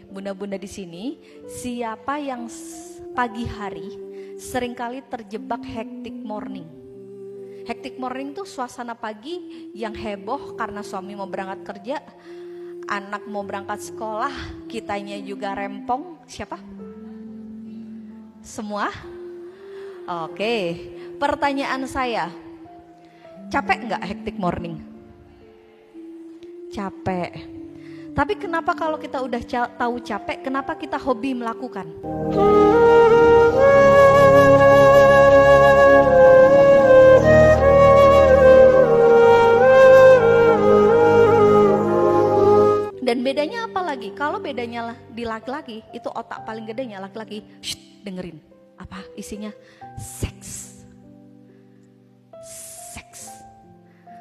bunda-bunda di sini, siapa yang pagi hari seringkali terjebak hectic morning? Hectic morning tuh suasana pagi yang heboh karena suami mau berangkat kerja, anak mau berangkat sekolah, kitanya juga rempong. Siapa? Semua? Oke, pertanyaan saya, capek nggak hectic morning? Capek. Tapi kenapa kalau kita udah tahu capek, kenapa kita hobi melakukan? Dan bedanya apa lagi? Kalau bedanya di laki-laki, itu otak paling gedenya laki-laki. Dengerin. Apa isinya? Seks. Seks.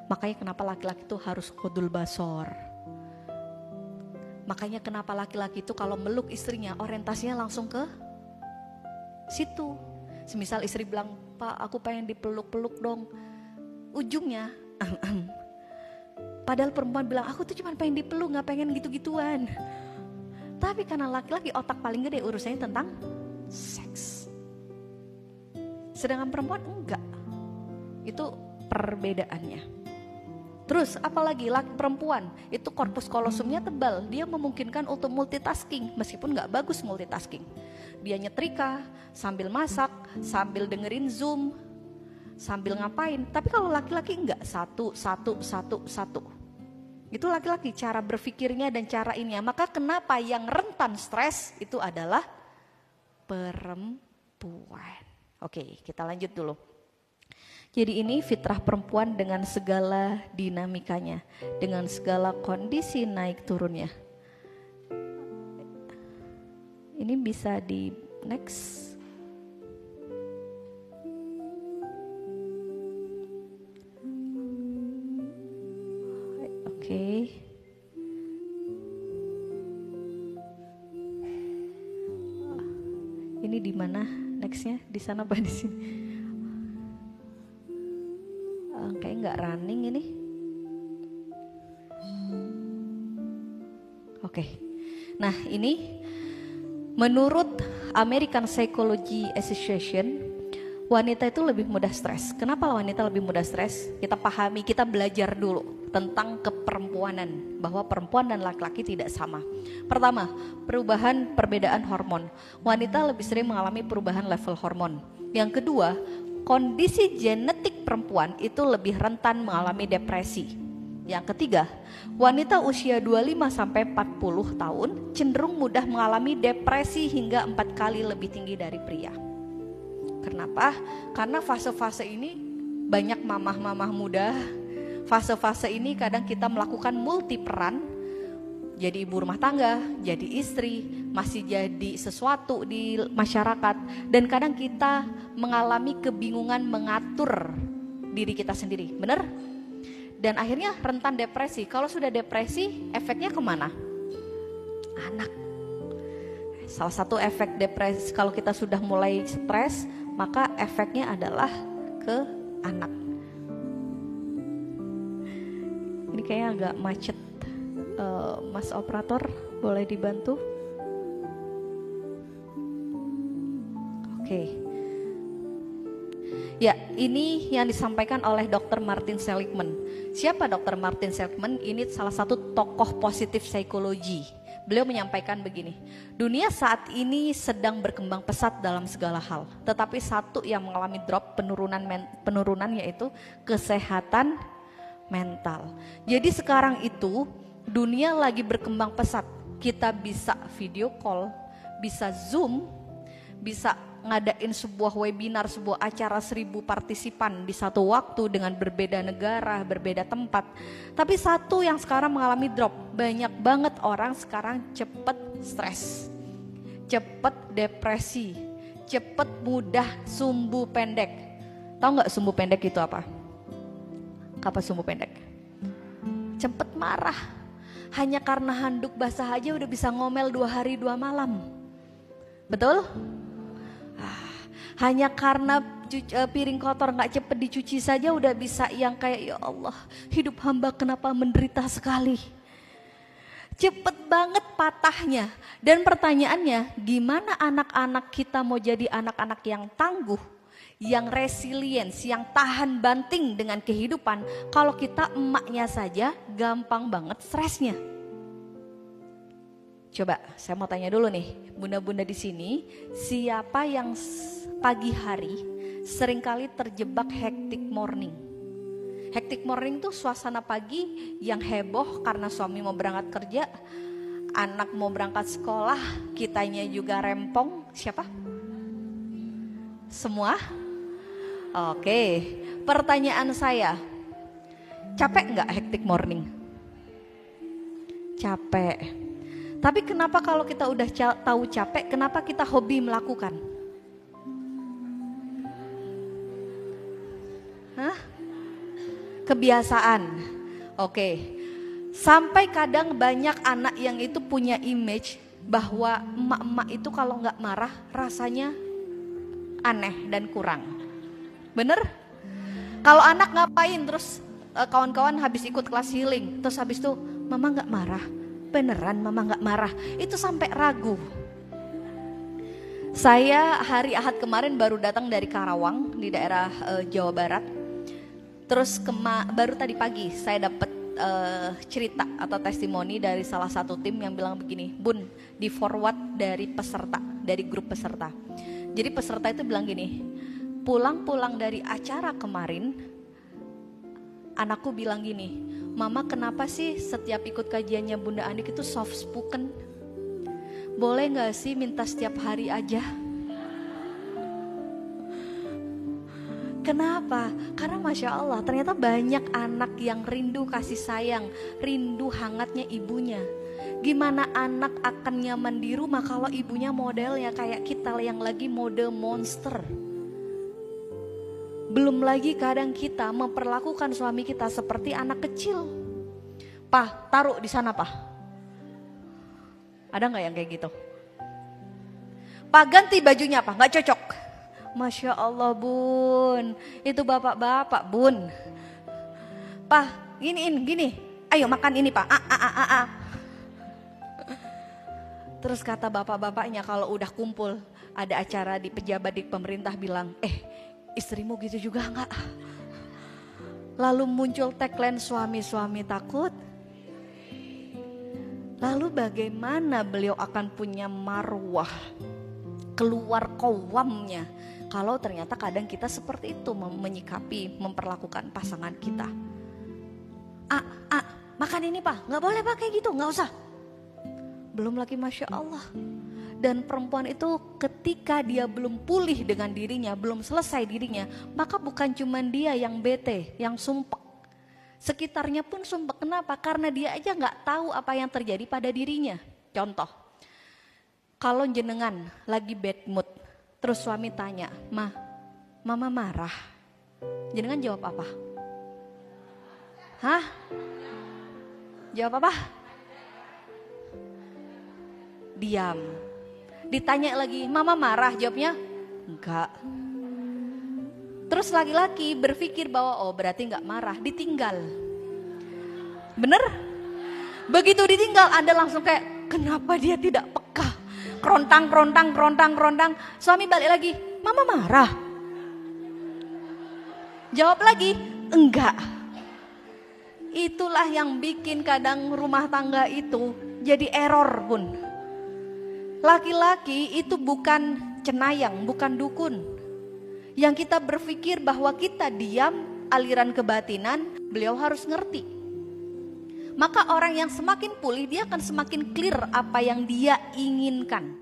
Makanya kenapa laki-laki itu harus qodul basor. Makanya kenapa laki-laki itu kalau meluk istrinya orientasinya langsung ke situ. Semisal istri bilang, "Pak, aku pengen dipeluk-peluk dong." Ujungnya padahal perempuan bilang, "Aku tuh cuma pengen dipeluk, gak pengen gitu-gituan." Tapi karena laki-laki otak paling gede urusannya tentang seks. Sedangkan perempuan enggak. Itu perbedaannya. Terus apalagi laki perempuan itu korpus kolosumnya tebal. Dia memungkinkan untuk multitasking meskipun gak bagus multitasking. Dia nyetrika, sambil masak, sambil dengerin Zoom, sambil ngapain. Tapi kalau laki-laki enggak, satu. Itu laki-laki cara berpikirnya dan cara ini. Maka kenapa yang rentan stres itu adalah perempuan. Oke, kita lanjut dulu. Jadi ini fitrah perempuan dengan segala dinamikanya, dengan segala kondisi naik turunnya. Ini bisa di next. Oke. Ini di mana nextnya? Di sana apa di sini? Kayak nggak running ini. Oke. Nah ini menurut American Psychology Association, wanita itu lebih mudah stres. Kenapa wanita lebih mudah stres? Kita pahami, kita belajar dulu tentang keperempuanan, bahwa perempuan dan laki-laki tidak sama. Pertama, perbedaan hormon. Wanita lebih sering mengalami perubahan level hormon. Yang kedua, kondisi genetik perempuan itu lebih rentan mengalami depresi. Yang ketiga, wanita usia 25-40 tahun cenderung mudah mengalami depresi hingga 4 kali lebih tinggi dari pria. Kenapa? Karena fase-fase ini banyak mamah-mamah muda. Fase-fase ini kadang kita melakukan multi peran. Jadi ibu rumah tangga, jadi istri, masih jadi sesuatu di masyarakat. Dan kadang kita mengalami kebingungan mengatur diri kita sendiri. Benar? Dan akhirnya rentan depresi. Kalau sudah depresi, efeknya kemana? Anak. Salah satu efek depresi kalau kita sudah mulai stres, maka efeknya adalah ke anak. Ini kayaknya agak macet. Mas operator, boleh dibantu? Oke. Ya, ini yang disampaikan oleh Dr. Martin Seligman. Siapa Dr. Martin Seligman? Ini salah satu tokoh positif psikologi. Beliau menyampaikan begini, dunia saat ini sedang berkembang pesat dalam segala hal. Tetapi satu yang mengalami drop penurunan yaitu kesehatan mental. Jadi sekarang itu dunia lagi berkembang pesat. Kita bisa video call, bisa Zoom, bisa ngadain sebuah webinar, sebuah acara 1000 partisipan di satu waktu dengan berbeda negara, berbeda tempat. Tapi satu yang sekarang mengalami drop, banyak banget orang sekarang cepet stres, cepet depresi, cepet mudah sumbu pendek. Tahu nggak sumbu pendek itu apa? Apa sumbu pendek? Cepet marah. Hanya karena handuk basah aja udah bisa ngomel 2 hari 2 malam. Betul? Hanya karena piring kotor gak cepet dicuci saja udah bisa yang kayak, ya Allah, hidup hamba kenapa menderita sekali. Cepet banget patahnya. Dan pertanyaannya, gimana anak-anak kita mau jadi anak-anak yang tangguh, yang resilience, yang tahan banting dengan kehidupan, kalau kita emaknya saja gampang banget stresnya. Coba saya mau tanya dulu nih, bunda-bunda di sini, siapa yang pagi hari seringkali terjebak hectic morning? Hectic morning tuh suasana pagi yang heboh karena suami mau berangkat kerja, anak mau berangkat sekolah, kitanya juga rempong. Siapa? Semua? Oke, pertanyaan saya, capek nggak hectic morning? Capek. Tapi kenapa kalau kita udah tahu capek, kenapa kita hobi melakukan? Hah? Kebiasaan. Oke. Sampai kadang banyak anak yang itu punya image bahwa emak-emak itu kalau nggak marah rasanya aneh dan kurang. Bener? Kalau anak ngapain terus kawan-kawan habis ikut kelas healing, terus habis itu mama nggak marah. Beneran mama nggak marah? Itu sampai ragu. Saya hari Ahad kemarin baru datang dari Karawang di daerah Jawa Barat. Terus baru tadi pagi saya dapat cerita atau testimoni dari salah satu tim yang bilang begini, Bun, di forward dari peserta, dari grup peserta. Jadi peserta itu bilang gini, pulang-pulang dari acara kemarin, anakku bilang gini, Mama kenapa sih setiap ikut kajiannya Bunda Anik itu soft spoken? Boleh gak sih minta setiap hari aja? Kenapa? Karena Masya Allah ternyata banyak anak yang rindu kasih sayang, rindu hangatnya ibunya. Gimana anak akan nyaman di rumah kalau ibunya modelnya kayak kita yang lagi mode monster? Belum lagi kadang kita memperlakukan suami kita seperti anak kecil. Pak, taruh di sana, Pak. Ada nggak yang kayak gitu? Pak, ganti bajunya, Pak. Nggak cocok. Masya Allah, Bun. Itu bapak-bapak, Bun. Pak, gini. Ayo makan ini, Pak. Terus kata bapak-bapaknya kalau udah kumpul, ada acara di pejabat di pemerintah bilang, istrimu gitu juga enggak? Lalu muncul tagline suami-suami takut. Lalu bagaimana beliau akan punya marwah, keluar kawamnya, kalau ternyata kadang kita seperti itu menyikapi, memperlakukan pasangan kita. Makan ini Pak, gak boleh pakai gitu, gak usah. Belum lagi Masya Allah. Dan perempuan itu ketika dia belum pulih dengan dirinya, belum selesai dirinya, maka bukan cuma dia yang bete, yang sumpek. Sekitarnya pun sumpek. Kenapa? Karena dia aja gak tahu apa yang terjadi pada dirinya. Contoh, kalau jenengan lagi bad mood, terus suami tanya, Mama marah. Jenengan jawab apa? Hah? Jawab apa? Diam. Ditanya lagi, Mama marah? Jawabnya, enggak. Terus laki-laki berpikir bahwa berarti enggak marah, ditinggal. Bener? Begitu ditinggal Anda langsung kayak, kenapa dia tidak peka? Kerontang. Suami balik lagi, Mama marah? Jawab lagi, enggak. Itulah yang bikin kadang rumah tangga itu jadi error, Bun. Laki-laki itu bukan cenayang, bukan dukun. Yang kita berpikir bahwa kita diam, aliran kebatinan, beliau harus ngerti. Maka orang yang semakin pulih, dia akan semakin clear apa yang dia inginkan.